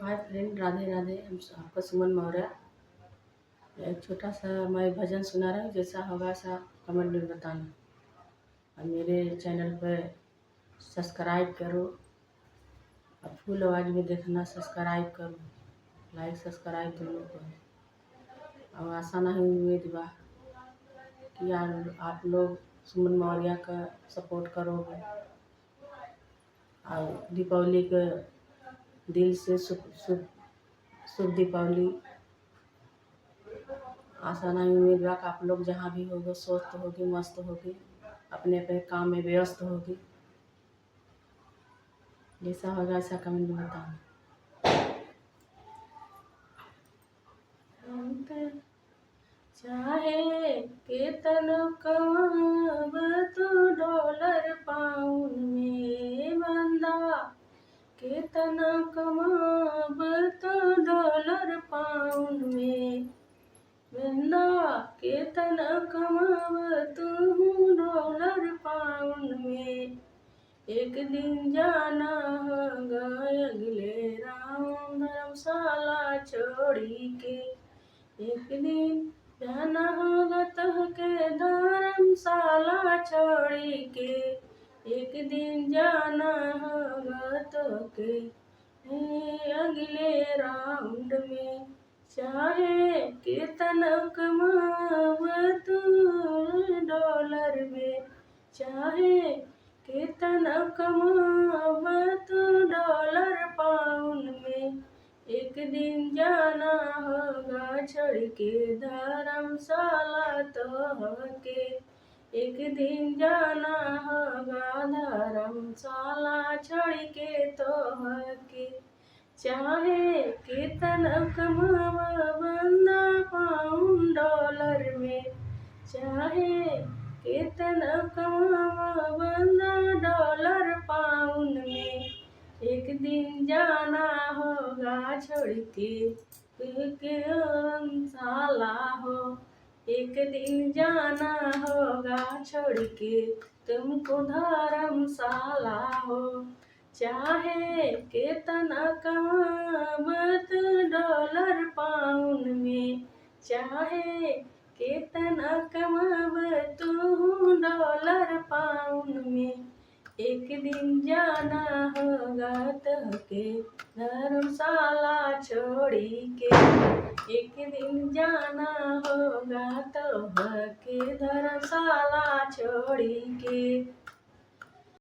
Hi friend, Radhe Radhe. आपका सुमन मौर्य। एक छोटा सा मैं भजन सुना रहा हूँ, जैसा होगा ऐसा कमेंट में बताना। और मेरे चैनल पर सब्सक्राइब करो और फुल आवाज़ में देखना। सब्सक्राइब करो, लाइक सब्सक्राइब दोनों करो। और आशा नहीं उम्मीद बा कि आप लोग सुमन मौर्य का सपोर्ट करोगे और दीपावली के दिल से शुभ शुभ शुभ दीपावली। आशा नहीं उम्मीद बा कि आप लोग जहाँ भी होगे स्वस्थ होगी, मस्त होगी, अपने अपने काम में व्यस्त होगी। जैसा होगा ऐसा कमेंट में बताना। चाहे केतन कमाब तो डॉलर पाउंड में बंदा, केतन कमाब तो डॉलर पाउंड में बंदा, केतन कमाब तू डॉलर पाउंड में। एक दिन जाना होगा अगले राउंड धर्मशाला छोड़ी के। एक दिन जाना होगा तहके धर्मशाला छोड़ी के। एक दिन जाना होगा तोके अगले राउंड में। चाहे केतन कमाव तू डॉलर में, चाहे केतन कमाव तू डॉलर पाउंड में। एक दिन जाना होगा छोड़ के धर्मशाला तोहके। एक दिन जाना होगा धर्मशाला छोड़ के तोहके। चाहे केतन कमाव बंदा पाउंड डॉलर में, चाहे केतन कमाव बंदा डॉलर पाउंड में। एक दिन जाना होगा छोड़ के धर्मशाला हो। एक दिन जाना होगा छोड़ के तुमको धर्मशाला हो। चाहे केतन कमाव डॉलर पाउंड में, चाहे केतन कमाव तू डॉलर पाउंड में। एक दिन जाना होगा तोहके धर्मशाला छोड़ी के। एक दिन जाना होगा तोहके धर्मशाला छोड़ी के।